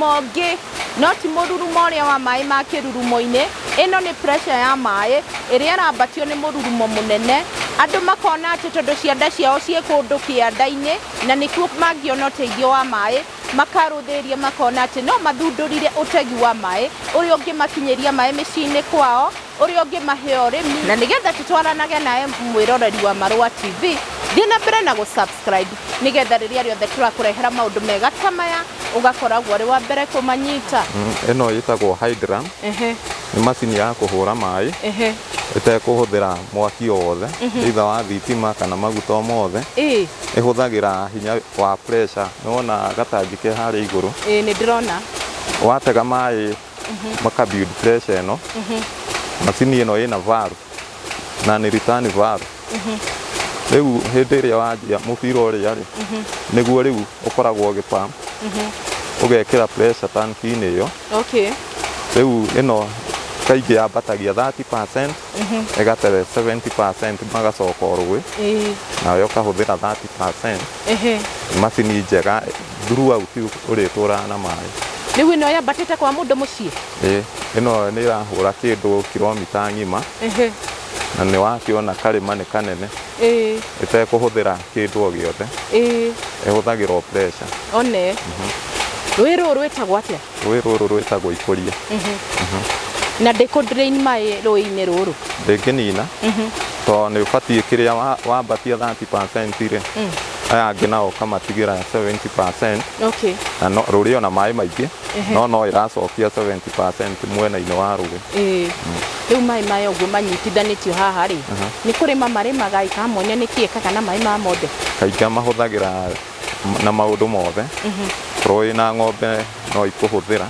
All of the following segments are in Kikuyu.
mũrurumo ũngĩ no ti mũrurumo ũrĩa wa maĩ ma kĩrurumo-inĩ. Ĩno nĩ pressure ya maĩ ĩrĩa ĩrambatio nĩ mũrurumo mũnene. Andũ makona atĩ tondũ cianda ciao ciĩ kũndũ kĩanda-inĩ na nĩkuo mangĩona ũteithio wa maĩ, makarũthĩria makona atĩ no mathundũrire ũtegi wa maĩ ũrĩa ũngĩmakinyĩria maĩ mĩciĩ-inĩ kwao, ũrĩa ũngĩmahe ũrĩmi. Na nĩgetha tũtwaranage nawe mwĩroreri wa Marũa TV, thiĩ na mbere na gũ-subscribe nĩgetha rĩrĩa rĩothe tũrakũrehera maũndũ mega ta maya ũgakoragwo ũrĩ wa mbere kũmanyita. Ĩno ĩtagwo hydrant. Nĩ macini ya kũhũra maĩ ĩtekũhũthĩra mwaki o wothe, either wa thitima kana maguta o mothe. Ĩhũthagĩra hinya wa pressure. Nĩwona gatangi ke harĩa igũrũ? Nĩ ndĩrona. Watega maĩ maka-build pressure ĩno, macini ĩno ĩna valve na nĩ return valve. Rĩu hĩndĩ ĩrĩa wanjia mũbira ũrĩa rĩ, nĩguo rĩu ũkoragwo ũgĩ-pump, ũgekĩra pressure tanki-inĩ ĩyo. Rĩu ĩno kaingĩ yambatagia 30%, ĩgatere 70%, magacoka rũĩ, nayo ũkahũthĩra 30%. Macini njega throughout ũrĩtũraga na maĩ. Rĩu ĩno yambatĩte kwa mũndũ mũciĩ? Ĩno nĩ ĩrahũra kĩndũ kilomita ng'ima, na nĩ wakĩona karĩma nĩ kanene, ĩtekũhũthĩra kĩndũ o gĩothe, ĩhũthagĩra pressure. One rũĩ rũrũ rwĩtagwo atĩa? Rũĩ rũrũ rwĩtagwo Ikũria. Na ndĩkũ-drain maĩ rũĩ-inĩ rũrũ? Ndĩngĩnina, tondũ nĩ ũbatiĩ kĩrĩa wambatia 30% rĩ, aya angĩ nao ũkamatigĩra 70%. Na rũrĩ ona maĩ maingĩ, no ĩracokia 70% mwena-inĩ wa rũĩ. Rĩu maĩ maya ũguo manyitithanĩtio haha rĩ, nĩ kũrĩma marĩmaga ikamonia nĩkĩ ĩkaga na maĩ ma mothe? Kaingĩ mahũthagĩra na maũndũ mothe. Korwo wĩna ng'ombe no ikũhũthĩra,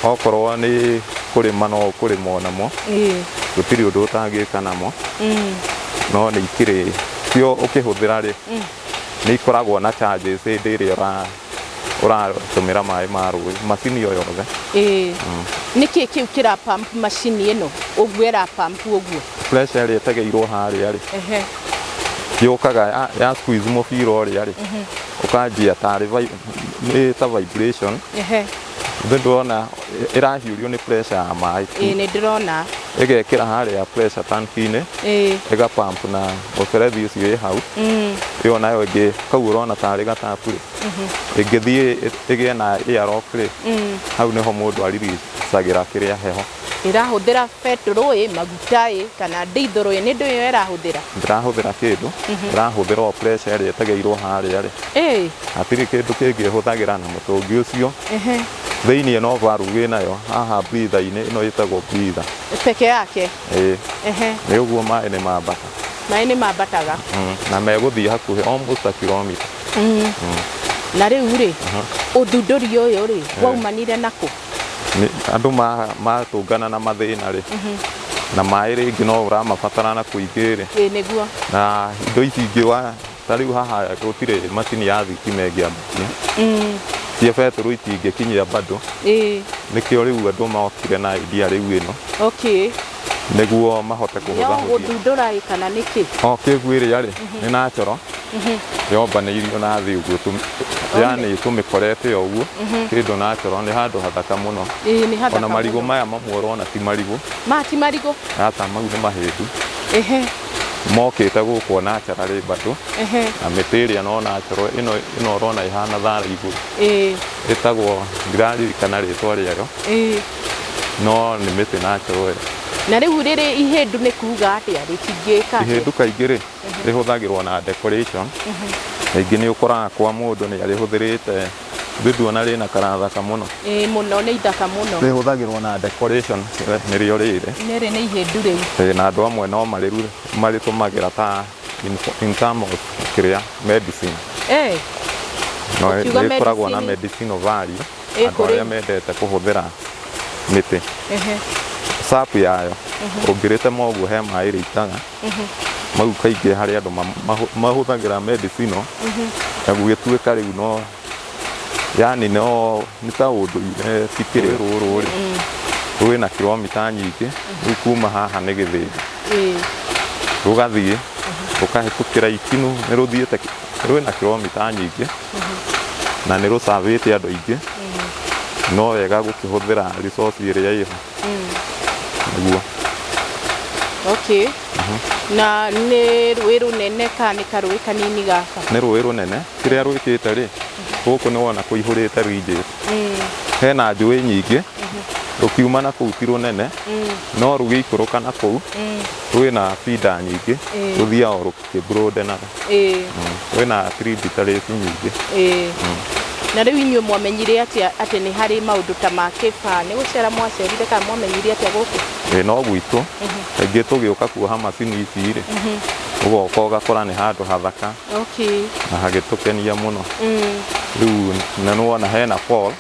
okorwo nĩ kũrĩma no ũkũrĩma namo, gũtirĩ ũndũ ũtangĩka namo, no nĩ ikĩrĩ kĩo ũkĩhũthĩra rĩ, nĩ ikoragwo na charges hĩndĩ ĩrĩa ũratũmĩra maĩ ma rũĩ, macini o yothe. Nĩkĩ kĩu kĩra-pump macini ĩno ũguo ĩra-pump ũguo? Pressure ĩrĩa ĩtegeirwo harĩa rĩ, yũkaga ya squeeze mũbira ũrĩa rĩ, ũkanjia tarĩ nĩ ta vibration. Ndĩrona ĩrahiũrio nĩ pressure ya maĩ. Nĩ ndĩrona. Ĩgekĩra harĩa pressure tanki-inĩ, ĩga-pump na mũberethi ũcio wĩ hau. Ĩyo nayo ĩngĩ, kau ũrona tarĩ gatapu rĩ, ĩngĩthiĩ ĩgĩe na air lock rĩ, hau nĩho mũndũ arigicagĩra kĩrĩa heho. Ĩrahũthĩra petrol maguta kana diesel nĩ ndũ ĩyo ĩrahũthĩra? Ndĩrahũthĩra kĩndũ, ĩrahũthĩra o pressure ĩrĩa ĩtegeirwo harĩa rĩ. Hatirĩ kĩndũ kĩngĩ ĩhũthagĩra na mũtũngi ũcio. Thĩinĩ no valve ĩnayo haha breather-inĩ, ĩno ĩtagwo breather peke yake. Nĩ ũguo maĩ nĩ mambata. Maĩ nĩ mambataga na megũthiĩ hakuhĩ almost a kilometer. Na rĩu rĩ, ũthundũri ũyũ rĩ, waumanire nakũ? Andũ matũngana na mathĩna rĩ, na maĩ rĩngĩ no ũramabatara na kũingĩ rĩ, na indo ici ingĩ ta rĩu haha gũtirĩ macini ya thitima ĩngĩambatia, cia betũrũ itingĩkinyia bado. Nĩkĩo rĩu andũ mokire na idea rĩu ĩno, nĩguo mahote kũhũthahũthia. Gũthundũra kana nĩkĩ? Kĩguo ĩrĩa rĩ, nĩ natural, yombanĩirio na thĩ ũguo, yani tũmĩkorete ũguo, kĩndũ natural, nĩ handũ hathaka mũno. Ona marigũ maya mamwe ũrona ti marigũ. Ti marigũ? Ata mau nĩ mahĩndĩ. Mokĩte gũkũ natural bado, na mĩtĩ ĩrĩa no natural, ĩno ũrona ĩhana thara igũrũ, ĩtagwo ndirarikana rĩtwa rĩayo, no nĩ mĩtĩ natural. Na rĩu rĩrĩ ihĩndũ nĩ kuga atĩa rĩtingĩka? Ihĩndũ kaingĩ rĩ, rĩhũthagĩrwo na decoration. Kaingĩ nĩ ũkoraga kwa mũndũ nĩ arĩhũthĩrĩte, ndĩduona rĩna karathaka mũno. Mũno nĩ ithaka mũno. Rĩhũthagĩrwo na decoration nĩrĩo rĩrĩ. Nĩrĩ nĩ ihĩndũ rĩu. Na andũ amwe no marĩtũmagĩra ta in terms of kĩrĩa medicine. No ĩkoragwo na medicinal value, andũ arĩa mendete kũhũthĩra mĩtĩ. Sap yayo ũngĩrĩtema ũguo he maĩ rĩitaga, mau kaingĩ harĩ andũ mahũthagĩra medicinal, na gũgĩtuĩka rĩu no, yani no nĩ ta ũndũire tikĩrĩ rũrũ rĩ, rwĩna kilomita nyingĩ, rĩu kuma haha nĩ Gĩthĩnji, rũgathiĩ rũkahĩtũkĩra Ikinu, nĩ rũthiĩte rwĩna kilomita nyingĩ, na nĩ rũcavĩte andũ aingĩ, no wega gũkĩhũthĩra resource ĩrĩa ĩho nĩguo. Okay. Na nĩ rũĩ rũnene ka nĩ karũĩ kanini gaka? Nĩ rũĩ rũnene, kĩrĩa rwĩkĩte rĩ, gũkũ nĩ wona kũihũrĩte ridges. Hena njũĩ nyingĩ, rũkiuma na kũu ti rũnene, no rũgĩikũrũka na kũu, rwĩna feeder nyingĩ, rũthiaga rũkĩbroadenaga. Rwĩna tributaries nyingĩ. Na rĩu inyuĩ mwamenyire atĩ nĩ harĩ maũndũ ta ma kĩbaa, nĩ gũcera mwacerire kana mwamenyire atĩa gũkũ? No gwitũ, kaingĩ tũgĩũka kuoha macini ici rĩ, ũgoka ũgakora nĩ handũ hathaka na hagĩtũkenia mũno. Rĩu na nĩ wona hena fall,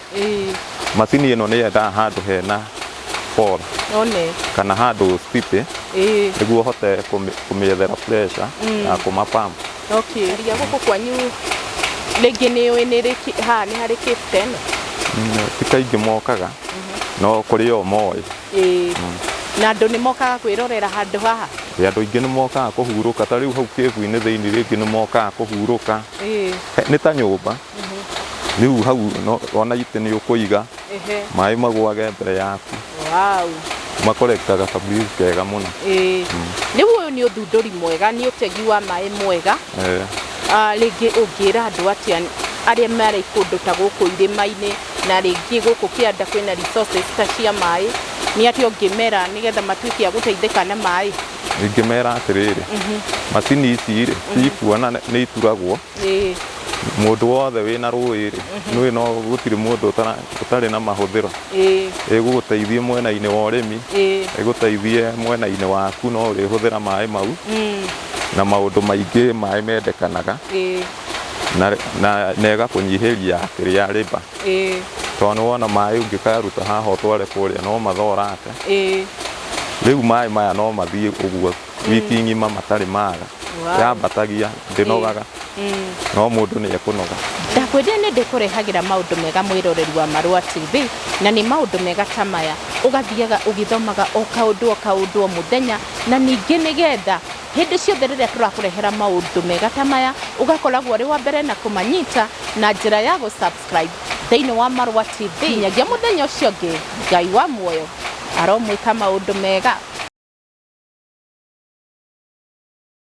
macini ĩno nĩ yendaga handũ hena fall kana handũ steep nĩguo ũhote kũmĩethera pressure ya kũmapump. Ria gũkũ kwanyu rĩngĩ nĩ ũĩ nĩ harĩ Cape Ten? Ti kaingĩ mokaga, no kũrĩ o moĩ. Na andũ nĩ mokaga kwĩrorera handũ haha? Andũ aingĩ nĩ mokaga kũhurũka, ta rĩu hau kĩbu-inĩ thĩinĩ rĩngĩ nĩ mokaga kũhurũka. Nĩ ta nyũmba, rĩu hau ona itĩ nĩ ũkũiga maĩ magwage mbere yaku, makorektaga ka breeze kega mũno. Rĩu ũyũ nĩ ũthundũri mwega, nĩ ũtegi wa maĩ mwega. Rĩngĩ ũngĩra andũ atĩa arĩa marĩ kũndũ ta gũkũ irĩma-inĩ na rĩngĩ gũkũ kĩanda kwĩna resources ta cia maĩ, nĩ atĩ ũngĩmera nĩgetha matuĩke a gũteithĩka na maĩ? Ingĩmera atĩrĩrĩ, macini ici rĩ, cikuona nĩ ituragwo, mũndũ wothe wĩna rũĩ rĩ, nĩũĩ no gũtirĩ mũndũ ũtarĩ na mahũthĩro. Ĩgũgũteithie mwena-inĩ wa ũrĩmi, ĩgũteithie mwena-inĩ waku, no ũrĩhũthĩra maĩ mau na maũndũ maingĩ maĩ mendekanaga na ĩgakũnyihĩria kĩrĩa labour. Tondũ nĩ wona maĩ ũngĩkaruta haha ũtware kũrĩa no mathorate. Rĩu maĩ maya no mathiĩ ũguo wiki ng'ima matarĩ maga, yambatagia ndĩnogaga, no mũndũ nĩ ekũnoga. Ndakwĩrire nĩ ndĩkũrehagĩra maũndũ mega mwĩroreri wa Marũa TV, na nĩ maũndũ mega ta maya ũgathiaga ũgĩthomaga o kaũndũ o mũthenya, na ningĩ nĩgetha hĩndĩ ciothe rĩrĩa tũrakũrehera maũndũ mega ta maya ũgakoragwo ũrĩ wa mbere na kũmanyita na njĩra ya gũ-subscribe thĩinĩ wa Marũa TV. Nyagia mũthenya ũcio ũngĩ, Ngai wa muoyo aromwĩka maũndũ mega.